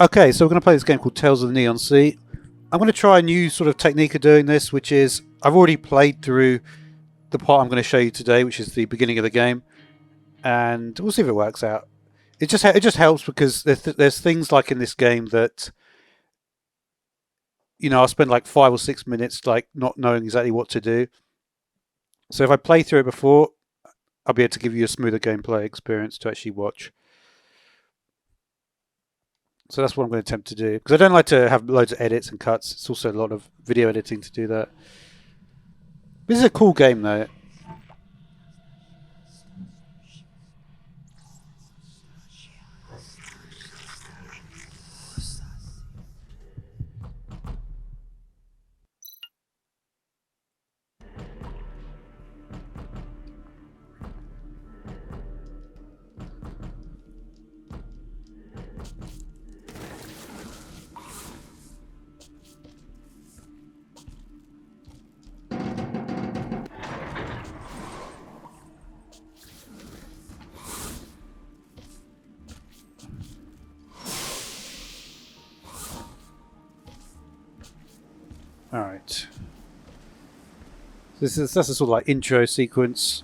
Okay, so we're going to play this game called Tales of the Neonsea. I'm going to try a new sort of technique of doing this, which is I've already played through the part I'm going to show you today, which is the beginning of the game, and we'll see if it works out. It just helps because there's things like in this game that I'll spend like 5 or 6 minutes like not knowing exactly what to do. So if I play through it before, I'll be able to give you a smoother gameplay experience to actually watch. So that's what I'm going to attempt to do because I don't like to have loads of edits and cuts. It's also a lot of video editing to do that. This is a cool game though. All right. That's a sort of like intro sequence.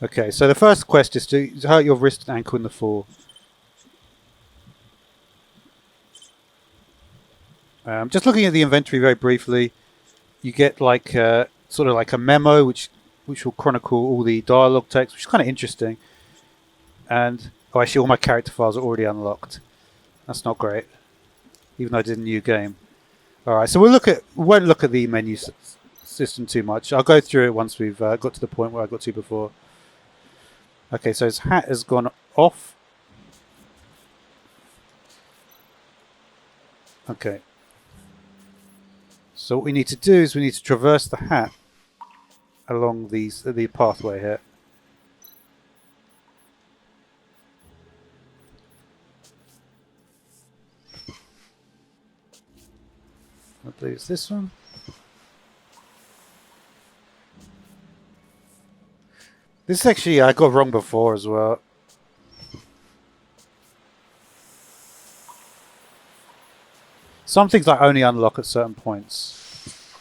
Okay, so the first quest is to hurt your wrist and ankle in the fall. Just looking at the inventory very briefly, you get like sort of like a memo which will chronicle all the dialogue text, which is kind of interesting. And actually, all my character files are already unlocked. That's not great, even though I did a new game. All right, so we won't look at the menu system too much. I'll go through it once we've got to the point where I got to before. Okay, so his hat has gone off. Okay. So what we need to do is we need to traverse the hat along the pathway here. I believe it's this one. This is actually, I got wrong before as well. Some things I only unlock at certain points.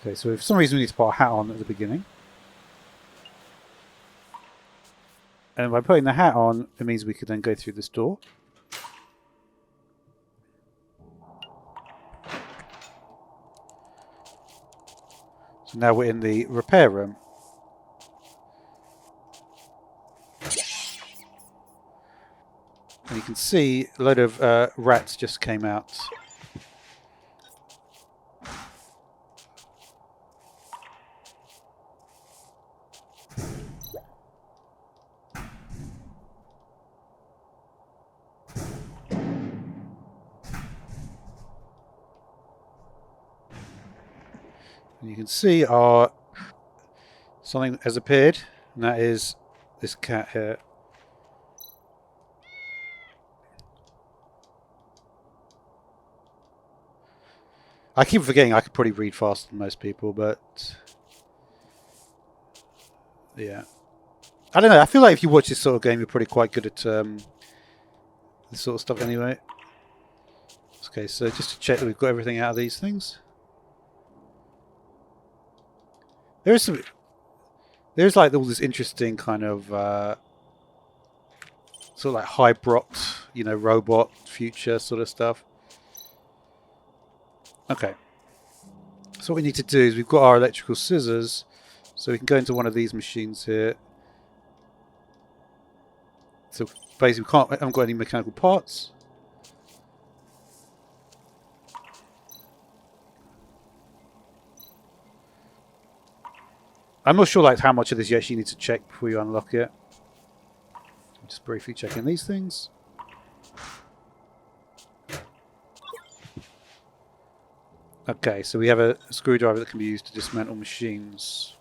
Okay, so for some reason we need to put a hat on at the beginning. And by putting the hat on, it means we could then go through this door. So now we're in the repair room. And you can see a load of rats just came out. And you can see something has appeared, and that is this cat here. I keep forgetting I could probably read faster than most people, but yeah. I don't know, I feel like if you watch this sort of game, you're probably quite good at this sort of stuff anyway. Okay, so just to check that we've got everything out of these things. There's like all this interesting kind of sort of like hybrid, robot future sort of stuff. Okay. So what we need to do is we've got our electrical scissors, so we can go into one of these machines here. So basically I haven't got any mechanical parts. I'm not sure like how much of this you actually need to check before you unlock it. Just briefly checking these things. Okay, so we have a screwdriver that can be used to dismantle machines.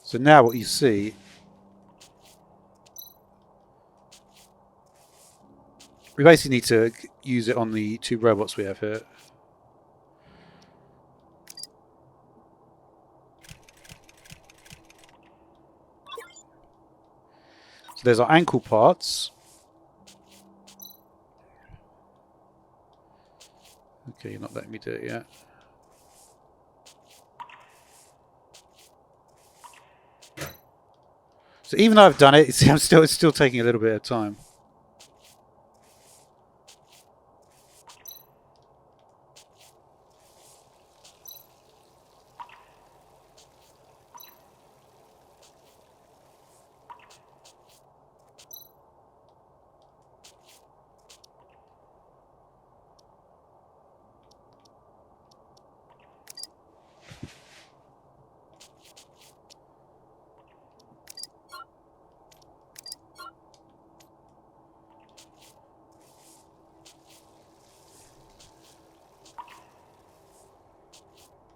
So now what you see, we basically need to use it on the two robots we have here. So there's our ankle parts. Okay, you're not letting me do it yet. So even though I've done it, see, it's still taking a little bit of time.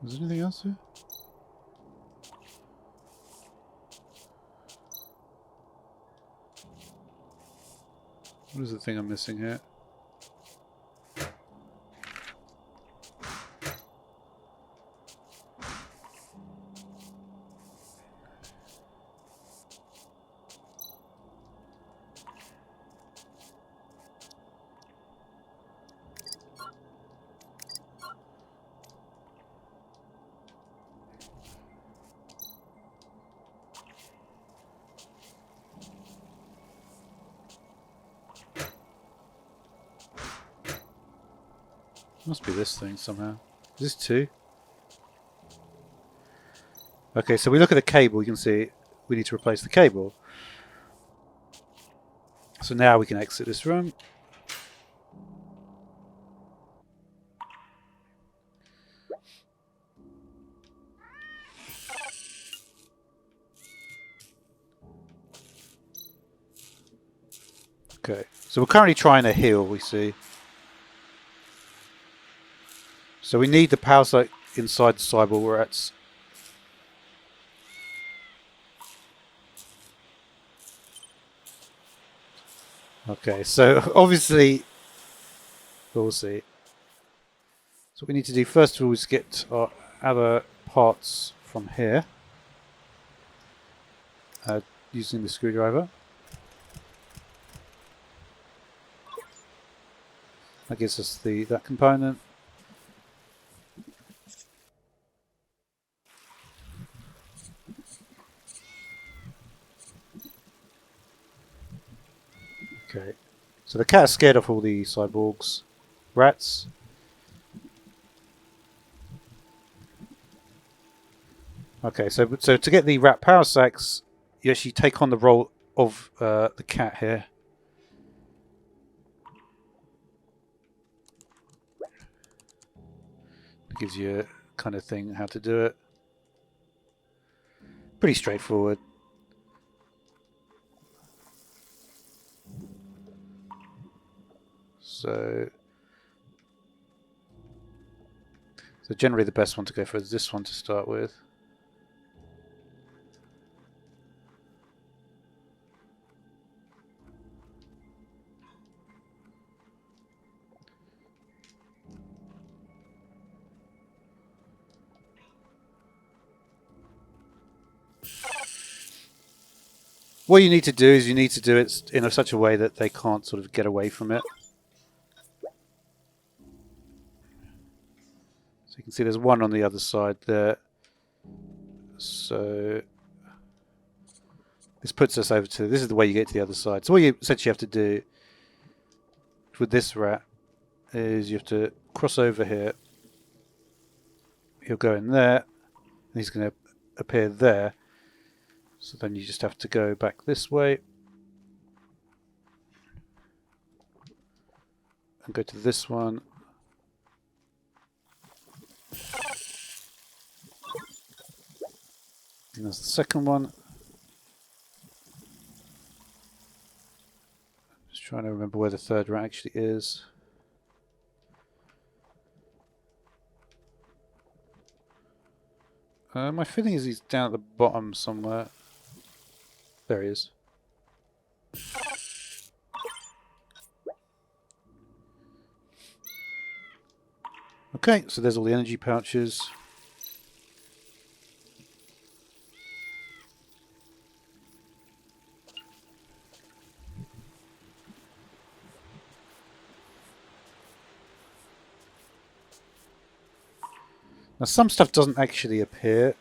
Is there anything else here? What is the thing I'm missing here? Must be this thing somehow. Is this two? Okay, so we look at the cable, you can see we need to replace the cable. So now we can exit this room. Okay, so we're currently trying to heal, we see. So we need the power socket inside the cyborg rats. Okay, so obviously, we'll see. So what we need to do first of all is get our other parts from here. Using the screwdriver. That gives us that component. Okay, so the cat is scared of all the cyborgs, rats. Okay, so to get the rat power sacks, you actually take on the role of the cat here. It gives you a kind of thing how to do it. Pretty straightforward. So generally the best one to go for is this one to start with. What you need to do is you need to do it in such a way that they can't sort of get away from it. So you can see there's one on the other side there. So this puts us over to, this is the way you get to the other side. So what you essentially have to do with this rat is you have to cross over here. He'll go in there, and he's going to appear there. So then you just have to go back this way and go to this one. And there's the second one. Just Trying to remember where the third rat actually is. My feeling is he's down at the bottom somewhere. There he is. Okay, so there's all the energy pouches. Now some stuff doesn't actually appear.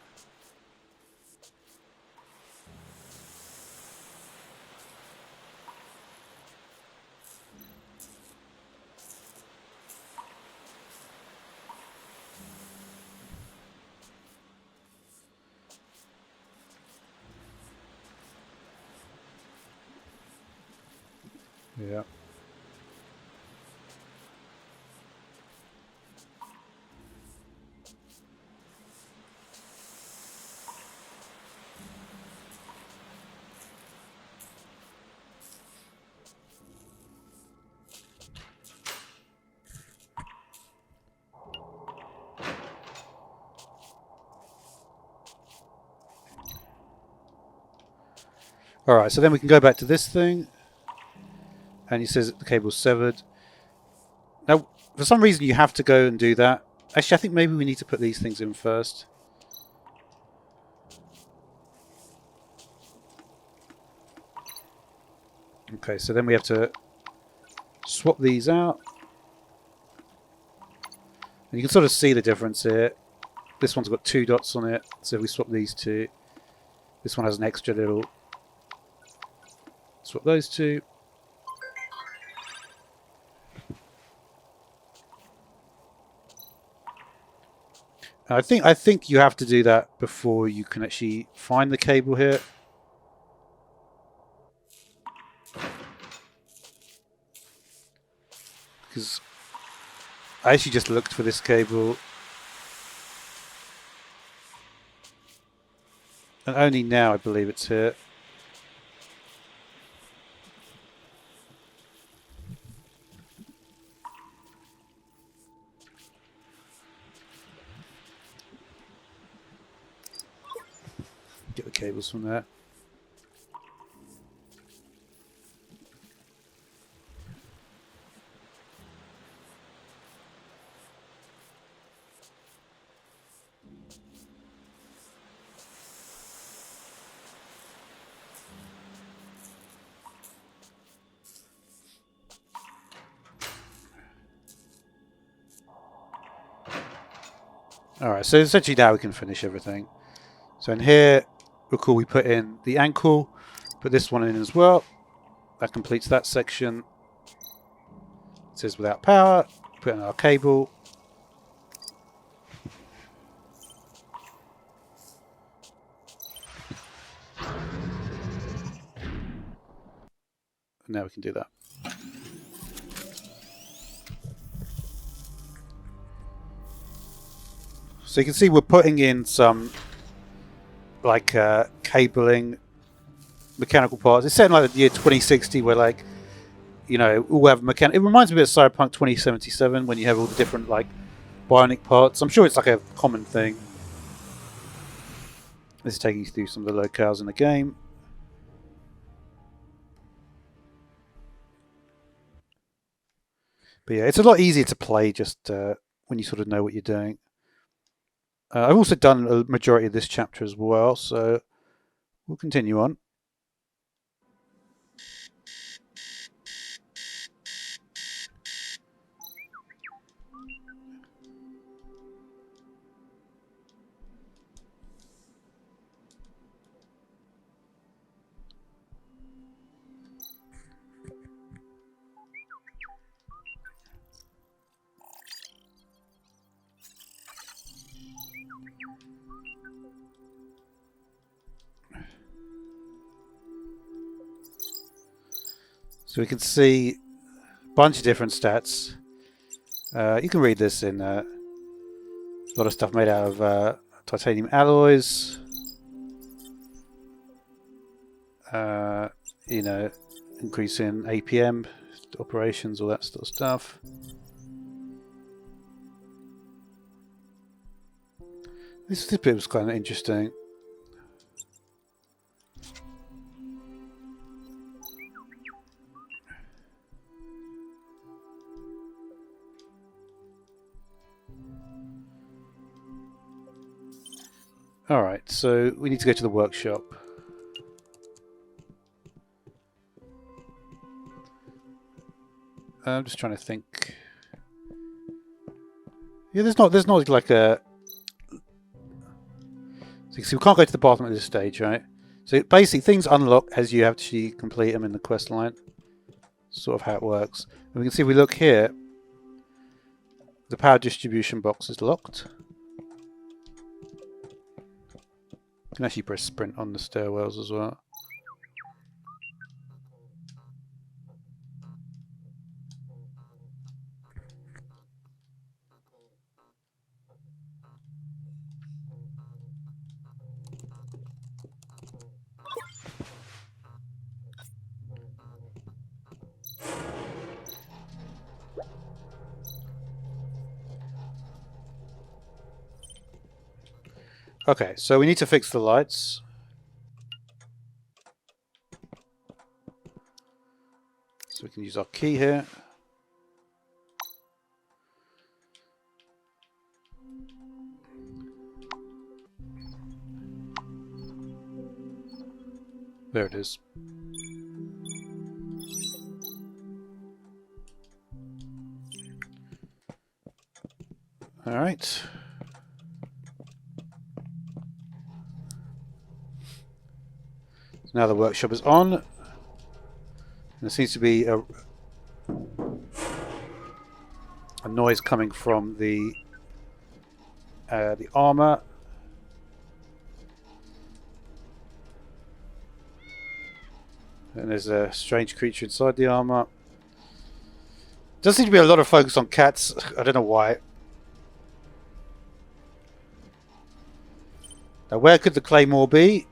Yeah. Alright, so then we can go back to this thing. And he says the cable's severed. Now, for some reason you have to go and do that. Actually, I think maybe we need to put these things in first. Okay, so then we have to swap these out. And you can sort of see the difference here. This one's got 2 dots on it, so if we swap these two, this one has an extra little. Swap those two. I think you have to do that before you can actually find the cable here. Because I actually just looked for this cable. And only now I believe it's here. Get the cables from there. Alright, so essentially now we can finish everything. So in here, recall we put in the ankle, put this one in as well. That completes that section. It says without power, put in our cable. And now we can do that. So you can see we're putting in some like cabling, mechanical parts. It's set in like the year 2060 where like, you know, all have mechanical. It reminds me of Cyberpunk 2077 when you have all the different like bionic parts. I'm sure it's like a common thing. This is taking you through some of the locales in the game. But yeah, it's a lot easier to play just when you sort of know what you're doing. I've also done a majority of this chapter as well, so we'll continue on. So we can see a bunch of different stats. You can read this in a lot of stuff made out of titanium alloys. You know, increase in APM, operations, all that sort of stuff. This bit was kind of interesting. Alright, so we need to go to the workshop. I'm just trying to think. Yeah, there's not like a... So you can see we can't go to the bottom at this stage, right? So basically things unlock as you actually complete them in the quest line. Sort of how it works. And we can see if we look here, the power distribution box is locked. You can actually press sprint on the stairwells as well. Okay, so we need to fix the lights. So we can use our key here. There it is. All right. So now the workshop is on. And there seems to be a noise coming from the armor. And there's a strange creature inside the armor. Does seem to be a lot of focus on cats. I don't know why. Now, where could the claymore be?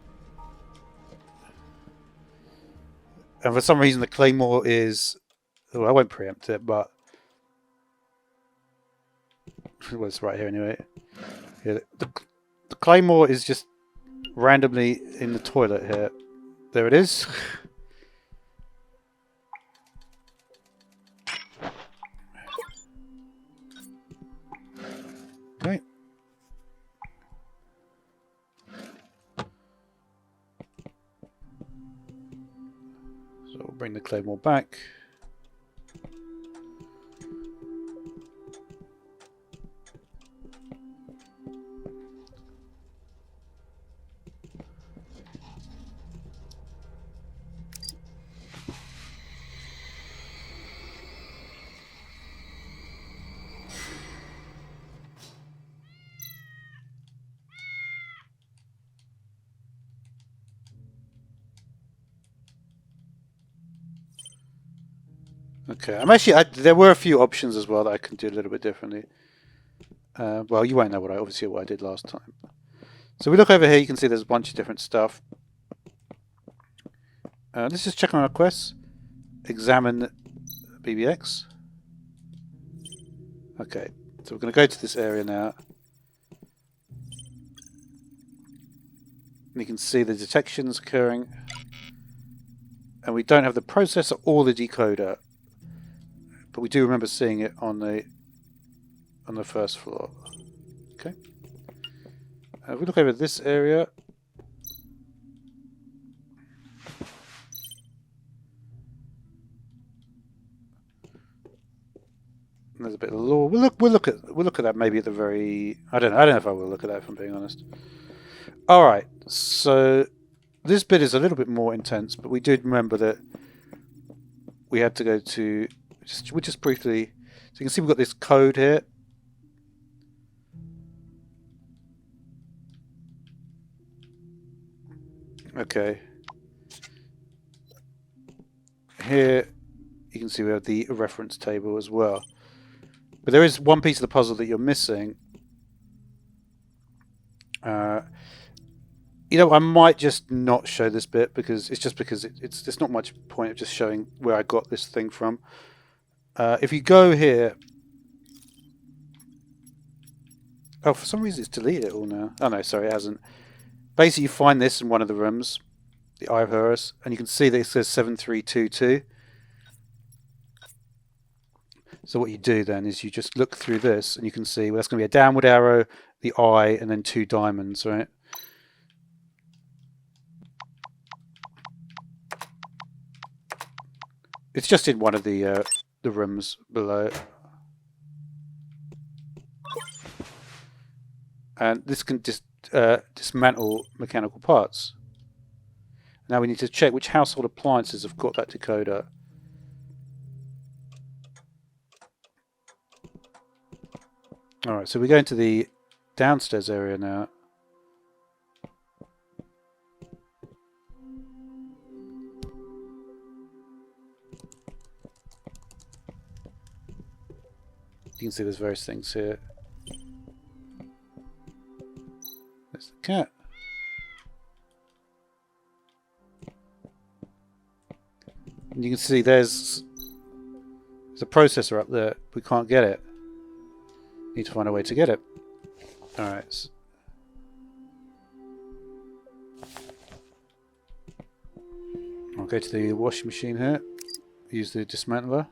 And for some reason, the claymore is... Oh, I won't preempt it, but... Well, it's right here anyway. Yeah, the claymore is just randomly in the toilet here. There it is. Okay. So we'll bring the claymore back. Okay, I'm actually. There were a few options as well that I can do a little bit differently. Well, you won't know obviously what I did last time. So we look over here. You can see there's a bunch of different stuff. Let's just check on our quests. Examine BBX. Okay, so we're going to go to this area now. And you can see the detections occurring. And we don't have the processor or the decoder. But we do remember seeing it on the first floor. Okay. If we look over this area, there's a bit of lore. We'll look at that maybe at the very. I don't know if I will look at that if I'm being honest. All right. So this bit is a little bit more intense, but we did remember that we had to go to. We'll just briefly. So you can see we've got this code here. Okay. Here you can see we have the reference table as well. But there is one piece of the puzzle that you're missing. You know, I might just not show this bit because it's not much point of just showing where I got this thing from. If you go here, oh, for some reason it's deleted it all now. Oh no, sorry, it hasn't. Basically, you find this in one of the rooms, the Eye of Horus, and you can see that it says 7322. So what you do then is you just look through this, and you can see, well, that's going to be a downward arrow, the eye, and then 2 diamonds, right? It's just in one of the rooms below. And this can dismantle mechanical parts. Now we need to check which household appliances have got that decoder. Alright, so we go into the downstairs area now. You can see there's various things here. There's the cat. And you can see there's a processor up there. We can't get it. Need to find a way to get it. Alright. I'll go to the washing machine here. Use the dismantler.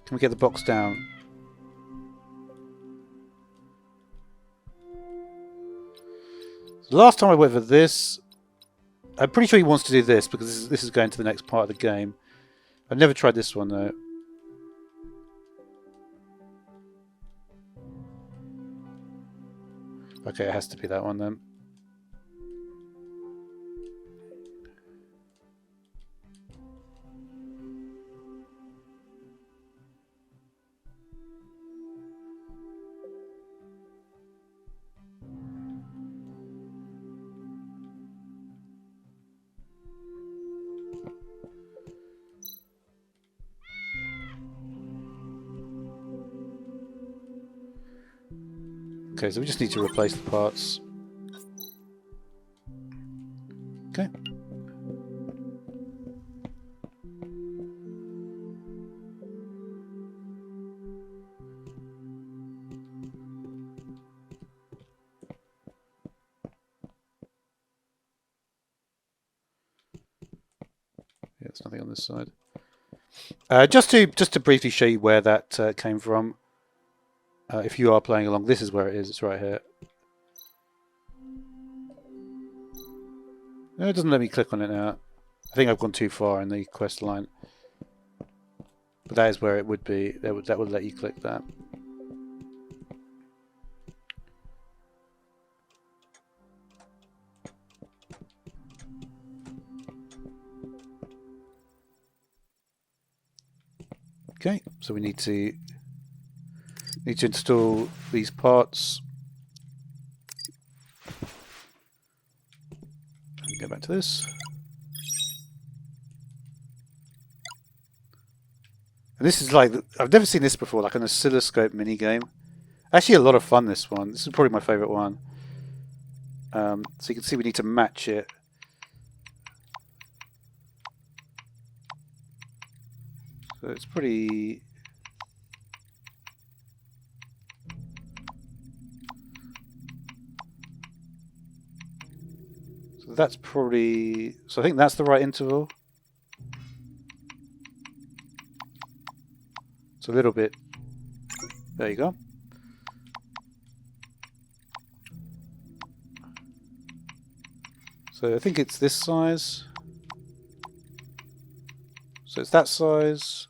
Can we get the box down? The last time I went for this, I'm pretty sure he wants to do this because this is going to the next part of the game. I've never tried this one though. Okay, it has to be that one then. Okay, so we just need to replace the parts. Okay. Yeah, there's nothing on this side. Just to briefly show you where that came from. If you are playing along, this is where it is. It's right here. No, it doesn't let me click on it now. I think I've gone too far in the quest line. But that is where it would be. That would let you click that. Okay, so we need to install these parts. Go back to this. And this is like, I've never seen this before, like an oscilloscope mini game. Actually a lot of fun, this one. This is probably my favourite one. So you can see we need to match it. So it's pretty... So that's probably... So I think that's the right interval. It's a little bit... There you go. So I think it's this size. So it's that size.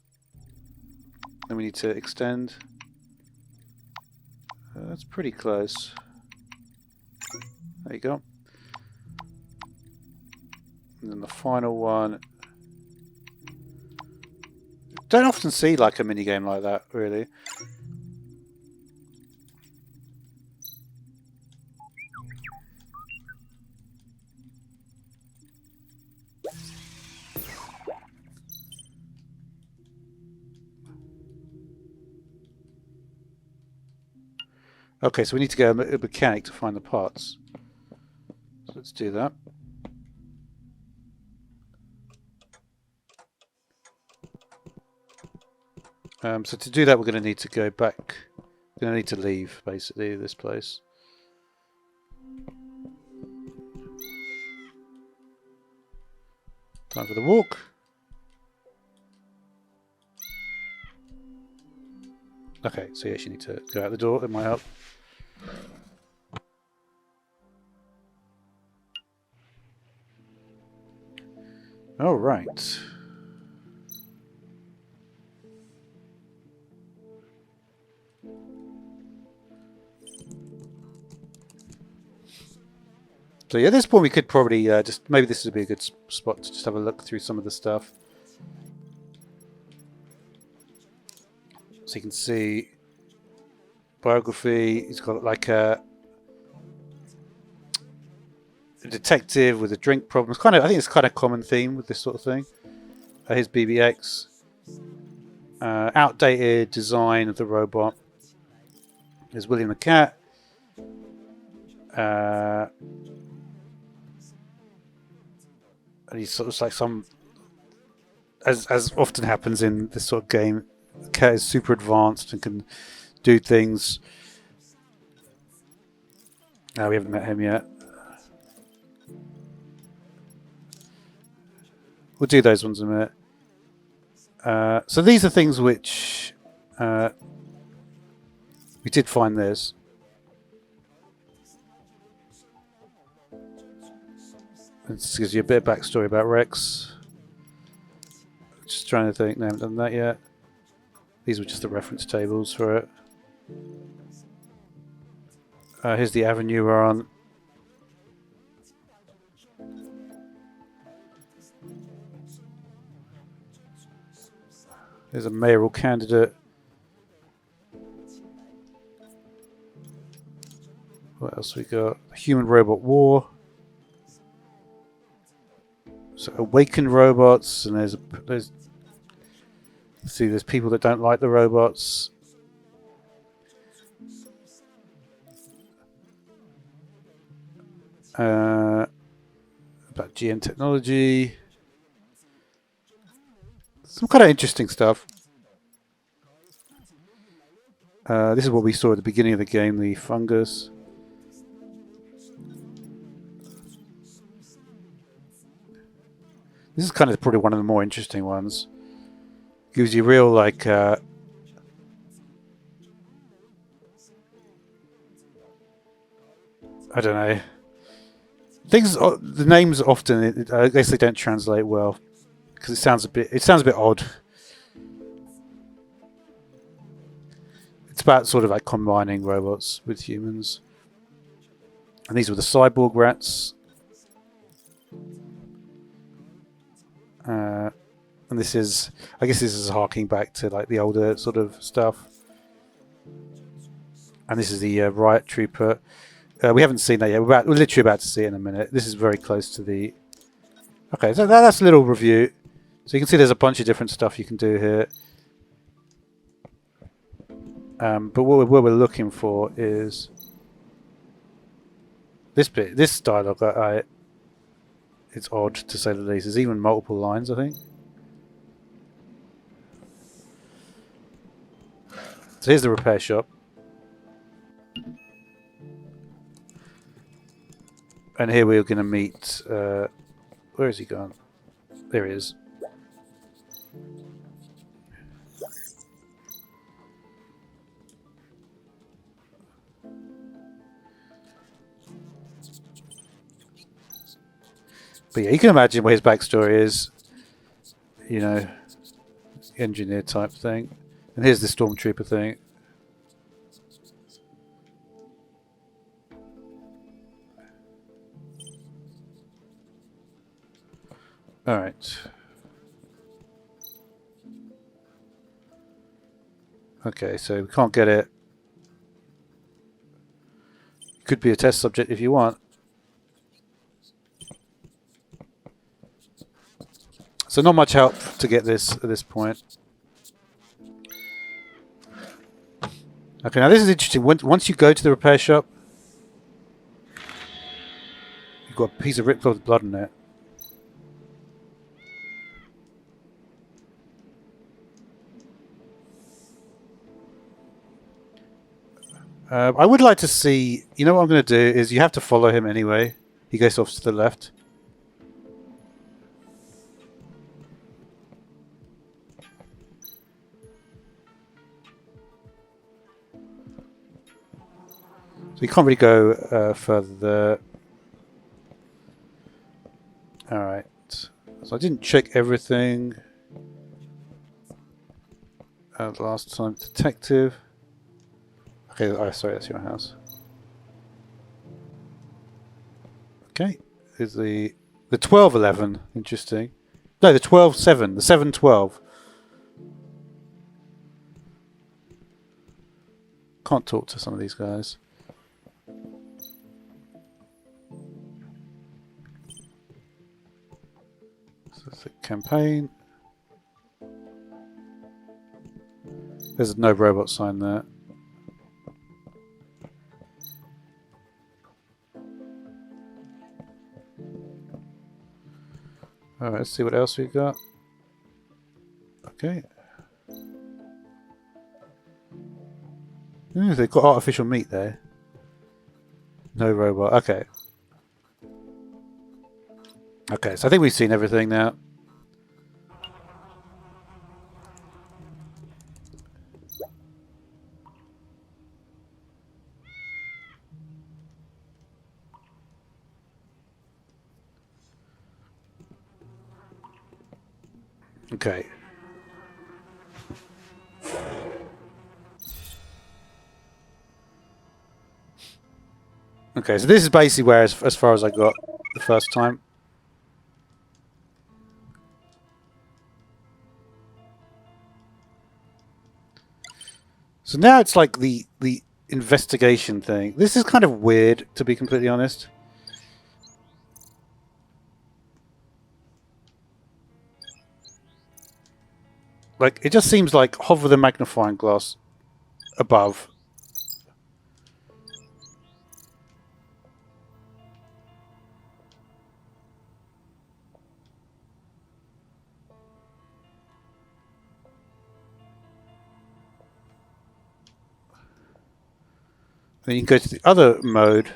Then we need to extend. That's pretty close. There you go. And then the final one Don't often see like a mini game like that, really. Okay, so we need to get a mechanic to find the parts. So let's do that. So to do that, we're going to need to go back. We're going to need to leave, basically, this place. Time for the walk. Okay, so you actually need to go out the door. That might help. All right. So yeah, at this point we could probably just maybe this would be a good spot to just have a look through some of the stuff. So you can see biography. He's got like a detective with a drink problem. It's kind of, I think it's kind of common theme with this sort of thing. His BBX. Outdated design of the robot. There's William the cat. And he's sort of like some, as often happens in this sort of game, the cat is super advanced and can do things. We haven't met him yet. We'll do those ones in a minute. So these are things which we did find this. This gives you a bit of backstory about Rex. Just trying to think, no, I haven't done that yet. These were just the reference tables for it. Here's the avenue we're on. There's a mayoral candidate. What else we got? Human-robot war. So awakened robots, and there's see, there's people that don't like the robots. About GM technology. Some kind of interesting stuff. This is what we saw at the beginning of the game, the fungus. This is kind of probably one of the more interesting ones. Gives you real, like, I don't know. Things, the names often, I guess they don't translate well because it sounds a bit odd. It's about sort of like combining robots with humans. And these were the cyborg rats. And this is, I guess this is harking back to like the older sort of stuff. And this is the riot trooper. We haven't seen that yet. We're literally about to see it in a minute. This is very close to the... Okay, so that's a little review. So you can see there's a bunch of different stuff you can do here. But what we're looking for is this bit, this dialogue. It's odd to say the least. There's even multiple lines, I think. So here's the repair shop. And here we're going to meet... where is he gone? There he is. But yeah, you can imagine what his backstory is. You know, engineer type thing. And here's the stormtrooper thing. Alright. Okay, so we can't get it. Could be a test subject if you want. So not much help to get this at this point. Okay, now this is interesting. Once you go to the repair shop, you've got a piece of ripped cloth with blood in it. I would like to see... You know what I'm going to do is you have to follow him anyway. He goes off to the left. So you can't really go further there. Alright. So I didn't check everything. Last time, detective. Okay, oh, sorry, that's your house. Okay, is the 1211 interesting? No, the 12-7, the 7-12. Can't talk to some of these guys. So it's a campaign. There's no robot sign there. Alright, let's see what else we got. Okay. Ooh, they've got artificial meat there. No robot. Okay. Okay, so I think we've seen everything now. Okay. Okay, so this is basically where, as far as I got the first time. So now it's like the investigation thing. This is kind of weird, to be completely honest. Like, it just seems like hover the magnifying glass above. Then you can go to the other mode.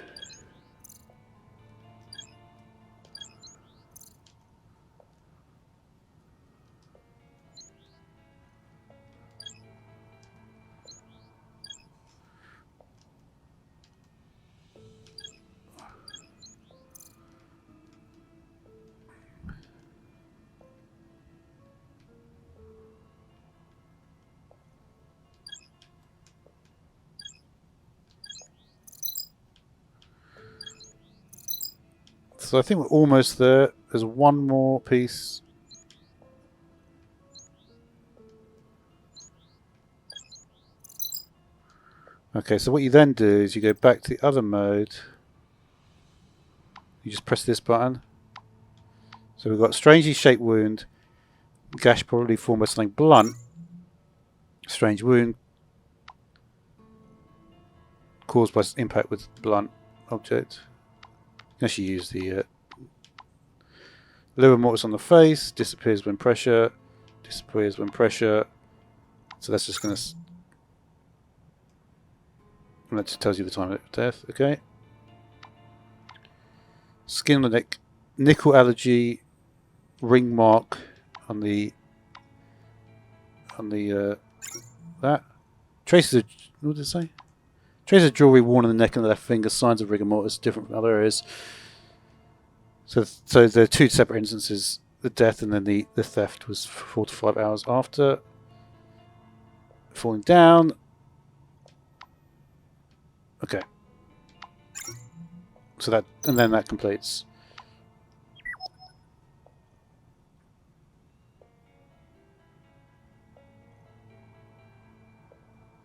So I think we're almost there. There's one more piece. Okay, so what you then do is you go back to the other mode. You just press this button. So we've got strangely shaped wound. Gash probably formed by something blunt. Strange wound caused by impact with blunt object. You can actually use the liver mortis on the face. Disappears when pressure. Disappears when pressure. So that's just going to... And that just tells you the time of death. Okay. Skin on the neck. Nickel allergy. Ring mark on the that. Traces of... What did it say? Traces of jewelry worn on the neck and the left finger. Signs of rigor mortis different from other areas. So there are two separate instances. The death and then the theft was 4 to 5 hours after. Falling down. Okay. So that, and then that completes.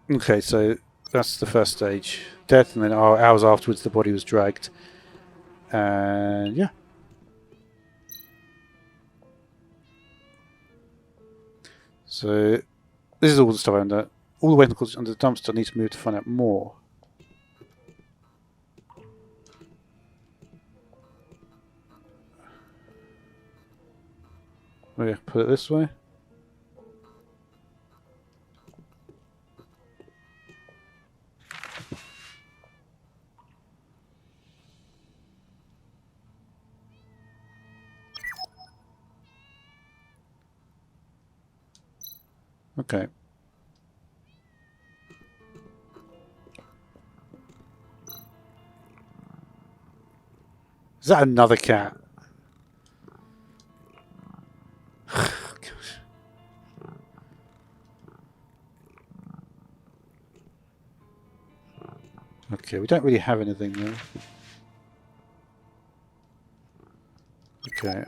Okay, so that's the first stage. Death, and then hours afterwards the body was dragged. And yeah. So this is all the stuff under all the vehicles under the dumpster. I need to move to find out more. Maybe put it this way. Okay. Is that another cat? Okay, we don't really have anything there. Okay.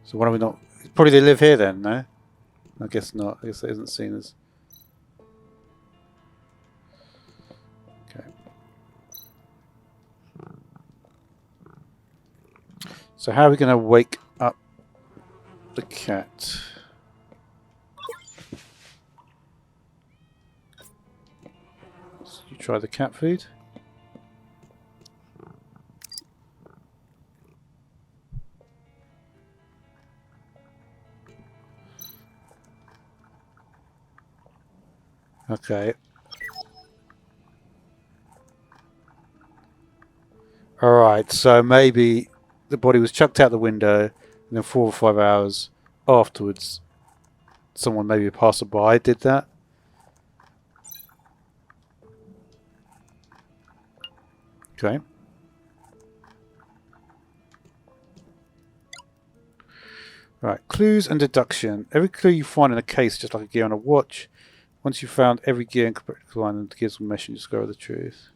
So why are we not? Probably they live here then, no? I guess not. I guess it isn't seen as. Okay. So how are we going to wake up the cat? So you try the cat food? Okay. Alright, so maybe the body was chucked out the window and then 4 or 5 hours afterwards someone, maybe a passerby, did that. Okay. Right, clues and deduction. Every clue you find in a case, just like a gear on a watch. Once you've found every gear and correct line, the gears will mesh and discover the truth.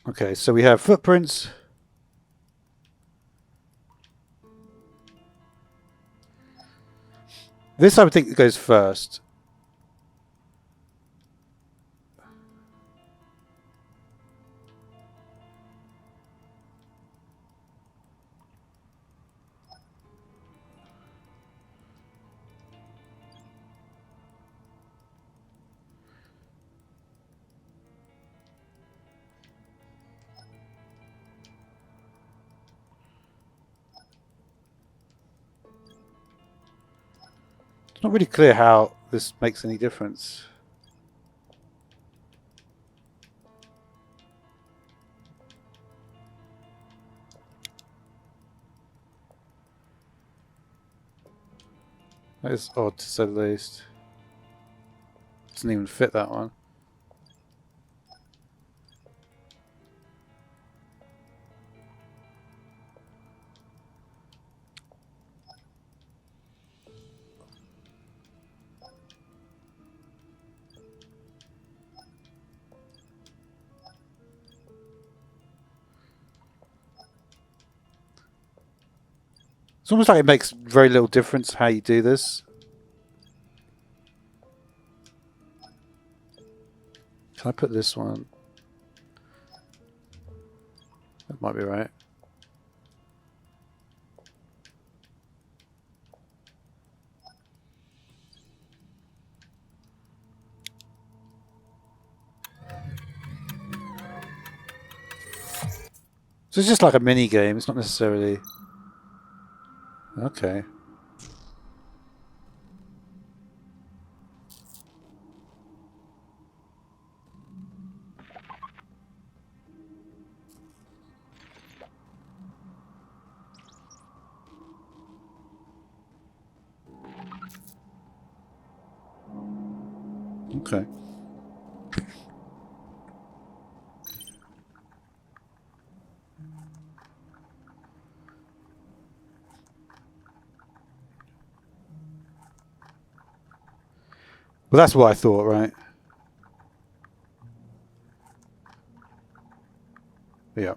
Okay, so we have footprints. This I would think goes first. It's not really clear how this makes any difference. That is odd to say the least. Doesn't even fit that one. It's almost like it makes very little difference how you do this. Can I put this one? That might be right. So it's just like a mini game. It's not necessarily. Okay. Okay. Well, that's what I thought, right? Yeah.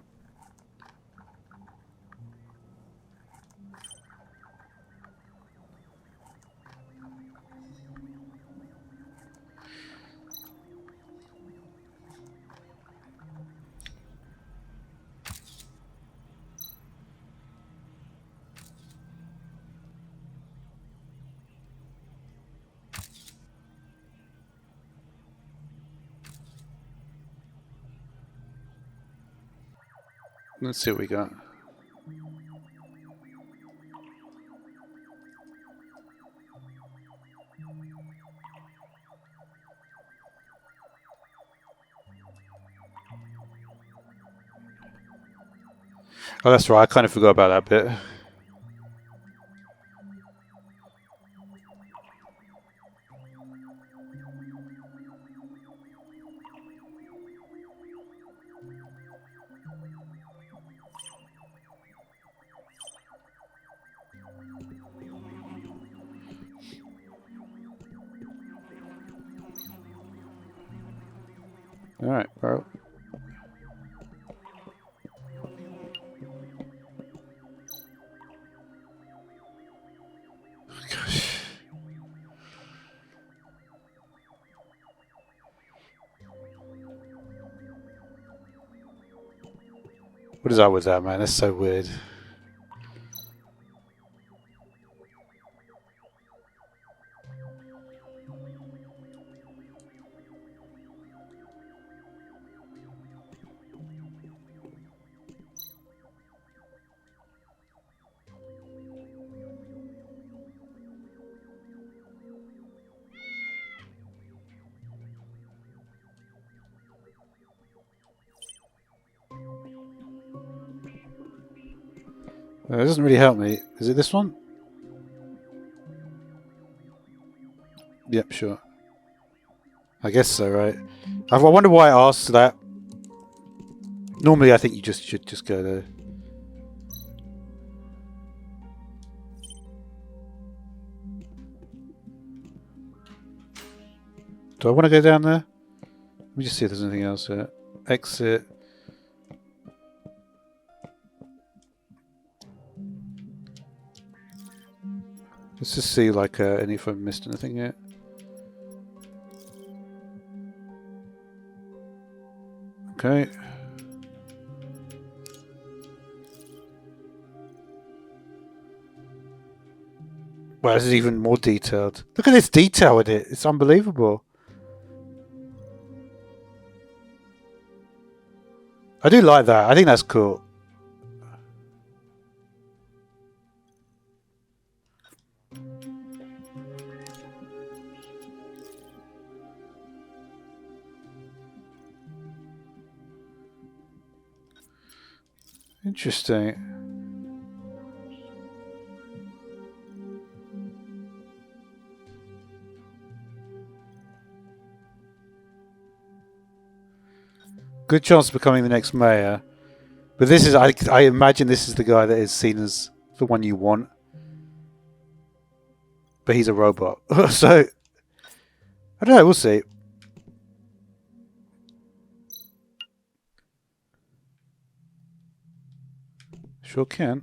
Let's see what we got. Oh, that's right. I kind of forgot about that bit. All right, bro. Gosh. What is up with that, man? That's so weird. It doesn't really help me. Is it this one? Yep, sure. I guess so, right? I wonder why I asked that. Normally, I think you should just go there. Do I want to go down there? Let me just see if there's anything else here. Exit. Let's just see, like, any if I've missed anything yet. Okay. Well, this is even more detailed. Look at this detail in it. It's unbelievable. I do like that. I think that's cool. Interesting. Good chance of becoming the next mayor. But this is, I imagine this is the guy that is seen as the one you want. But he's a robot. So, I don't know, we'll see. Sure can.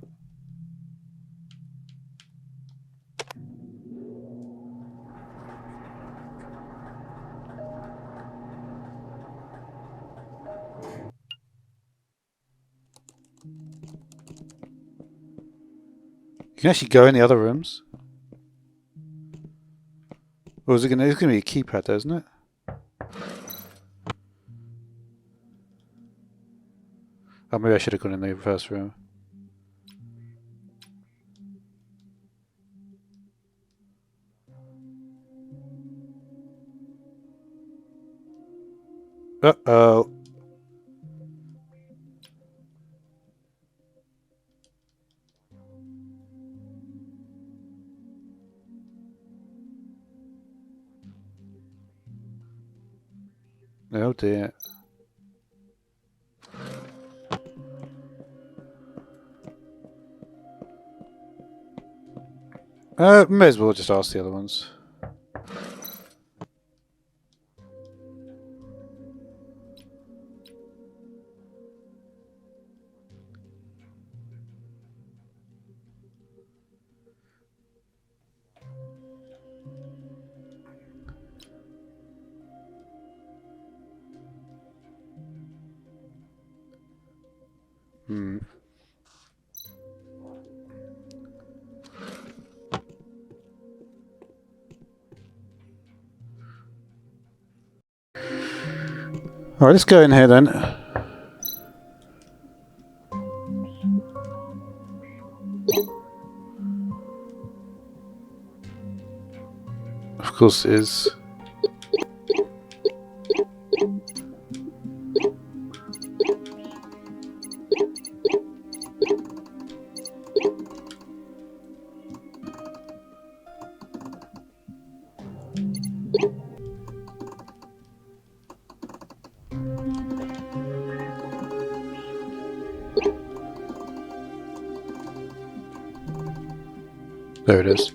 You can actually go in the other rooms. Or is it gonna? It's gonna be a keypad, though, isn't it? Oh, maybe I should have gone in the first room. Uh-oh. Oh dear. May as well just ask the other ones. Hmm. Alright, let's go in here then. Of course it is. There it is.